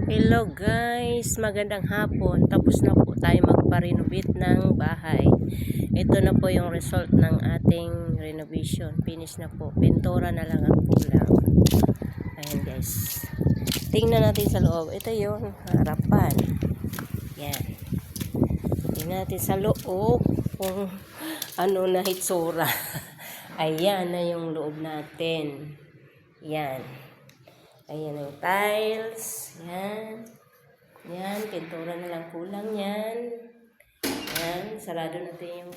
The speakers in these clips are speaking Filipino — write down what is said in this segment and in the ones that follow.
Hello guys, magandang hapon. Tapos na po tayo magpa-renovate ng bahay. Ito na po yung result ng ating renovation. Finish na po. Pintura na lang ang kulang. Ayan guys. Tingnan natin sa loob. Ito yung harapan. Yan. Tingnan natin sa loob kung ano na hitsura. Ayan na yung loob natin. Yan. Ayan ang tiles. Yan. Yan. Pintura na lang kulang yan. Yan. Sarado natin yung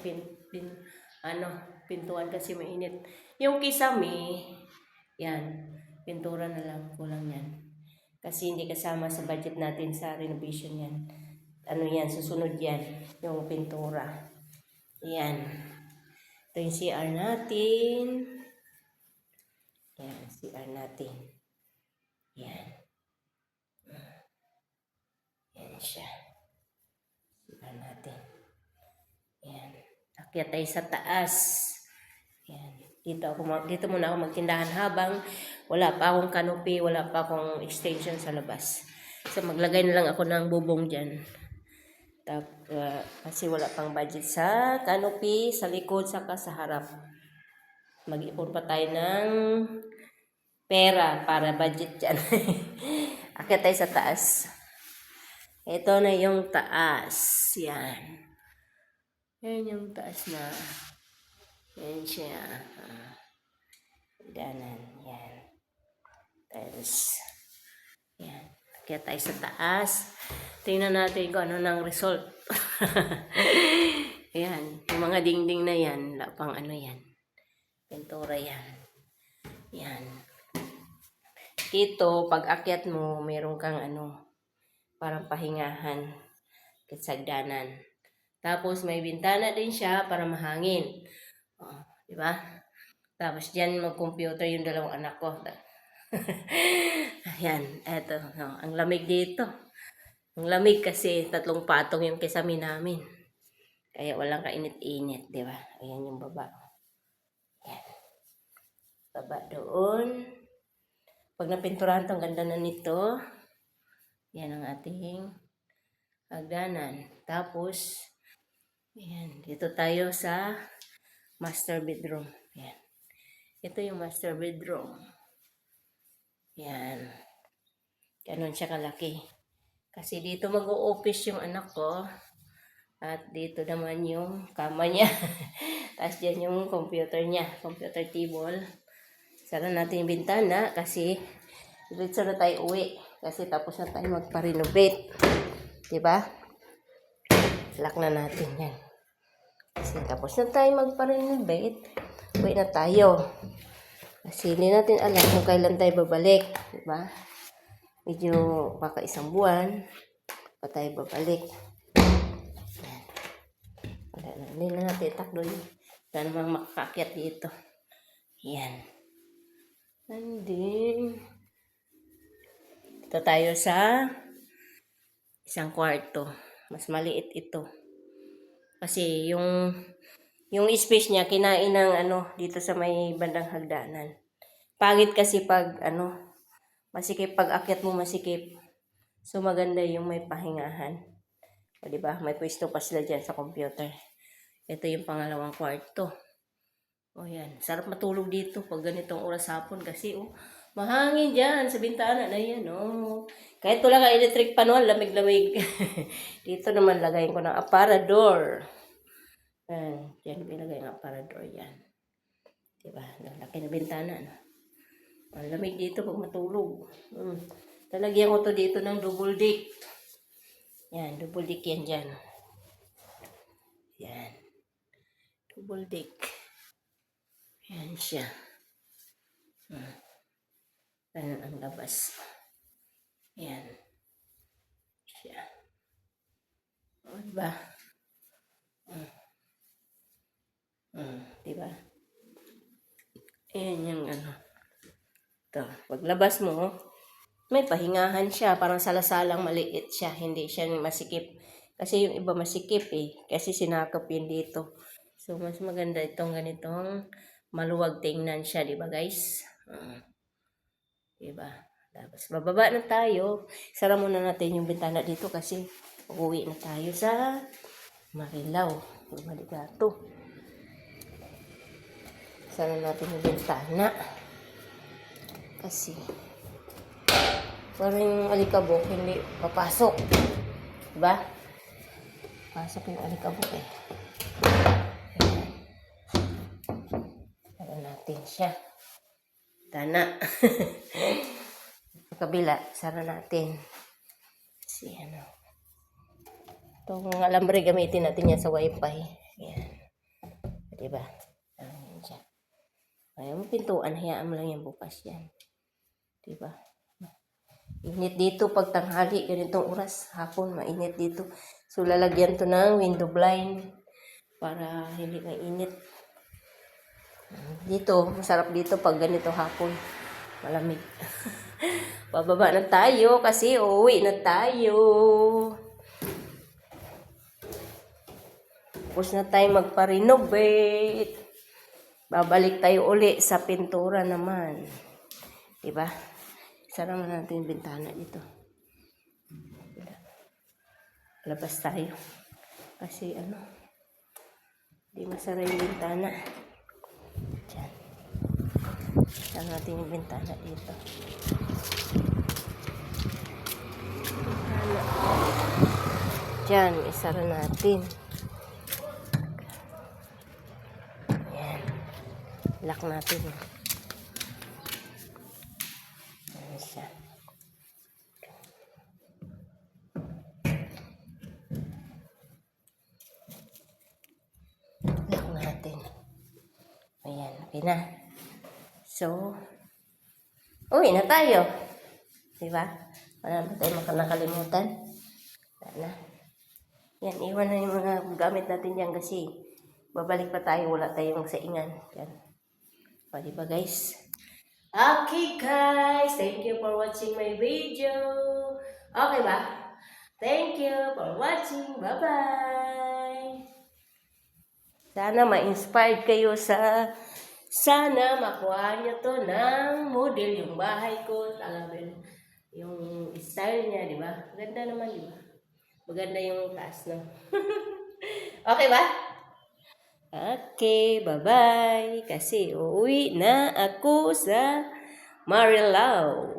pintuan kasi mainit. Yung kisame, yan. Pintura na lang kulang yan. Kasi hindi kasama sa budget natin sa renovation yan. Ano yan, susunod yan. Yung pintura. Yan. Ito yung CR natin. Yan, CR natin. Yan. Yan siya. CR natin. Yan. Akyat tayo sa taas. Yan. Dito muna ako magtindahan habang wala pa akong canopy, wala pa akong extension sa labas. So maglagay na lang ako ng bubong dyan. Kasi wala pang budget sa canopy, sa likod, saka sa harap. Mag-ipon pa tayo ng pera para budget dyan. Akyat tayo sa taas. Ito na yung taas. Yan. Yan yung taas na. Yan siya. Ganan. Yan. Tapos. Yan. Akyat tayo sa taas. Tingnan natin kung ano ng result. Yan. Yung mga dingding na yan. Lapang ano yan. Pintura yan. Yan. Dito, pag akyat mo, meron kang parang pahingahan, kasagdanan. Tapos may bintana din siya para mahangin. Di ba? Tapos diyan mag-computer yung dalawang anak ko. Ayan, eto. Ang lamig dito. Ang lamig kasi 3 patong yung kisame namin. Kaya walang kainit-init, di ba? Ayan yung baba. Ayan. Baba doon. Pag napinturahan to, ang ganda na nito. Yan ang ating hagdanan. Tapos, yan, dito tayo sa master bedroom. Yan. Ito yung master bedroom. Yan. Ganon siya kalaki. Kasi dito mag-o-office yung anak ko. At dito naman yung kama niya. Tapos dyan yung computer niya. Computer table. Sara natin yung bintana kasi dito na tayo uwi. Kasi tapos na tayo magpa-renovate. Diba? Lock na natin yan. Kasi tapos na tayo magpa-renovate. Uwi na tayo. Kasi hindi natin alam kung kailan tayo babalik. Diba? Medyo baka 1 buwan pa tayo babalik. Yan. Wala na. Hindi na natin itakdo yun. Wala namang makakakyat dito. Yan. And then, ito tayo sa 1 kwarto. Mas maliit ito. Kasi yung space niya kinain ng dito sa may bandang hagdanan. Pangit kasi pag masikip, pag akyat mo masikip. So maganda yung may pahingahan. O diba? May pwesto pa sila dyan sa computer. Ito yung 2 kwarto. O yan. Sarap matulog dito pag ganitong oras hapon kasi mahangin dyan sa bintana na yan. Kahit wala ka electric pan, lamig-lamig. Dito naman lagayin ko ng aparador. Yan, ilagay ng aparador yan. Diba? Laki na bintana. Ang lamig dito pag matulog. Talagyan ko to dito ng double deck. Yan, double deck yan dyan. Yan. Double deck. Yan siya. Ano ang labas. Yan. Siya. O, diba? Diba? Ayan yung ito. Paglabas mo, may pahingahan siya. Parang salasalang maliit siya. Hindi siya masikip. Kasi yung iba masikip Kasi sinakap yun dito. So, mas maganda itong ganitong maluwag tingnan siya. Diba guys? Diba? Tapos bababa na tayo. Sara muna natin yung bintana dito kasi uuwi na tayo sa Marilao. Lumaligato. Sara natin yung bintana. Kasi parang yung alikabok hindi papasok. Diba? Pasok yung alikabok eh. Sara natin siya. Tana. Kabila, sara natin. Kasi ano. Itong alambre gamitin natin yan sa wifi. Ayan. Diba? Ayan siya. Ayaw mo pintuan, hayaan mo lang yan bukas yan. Diba? Init dito pag tanghali, ganitong oras, hapon, mainit dito. So, lalagyan to ng window blind para hindi mainit. Dito, masarap dito pag ganito hapon. Malamig. Bababa na tayo kasi uuwi na tayo. Tapos na tayo magpa-renovate. Babalik tayo uli sa pintura naman. Diba? Sara na natin yung bintana dito. Labas tayo. Kasi ano, di masara yung bintana. Diyan. Sara natin yung bintana dito. Diyan, isara natin. Ayan. Lock natin. Ayan siya. Lock natin. Ayan, okay na. So, uwi na tayo. Diba? Wala ba tayo nakalimutan? Wala na. Yan, iwan na yung mga gamit natin dyan kasi babalik pa tayo, wala tayong saingan. Yan. O, diba guys? Okay guys, thank you for watching my video. Okay ba? Thank you for watching. Bye-bye. Sana ma-inspired kayo sana makuha nyo to ng model yung bahay ko. Talagang yung style niya, di ba? Ganda naman, di ba? Maganda yung taas, no? Okay ba? Okay, bye-bye. Kasi uuwi na ako sa Marilao.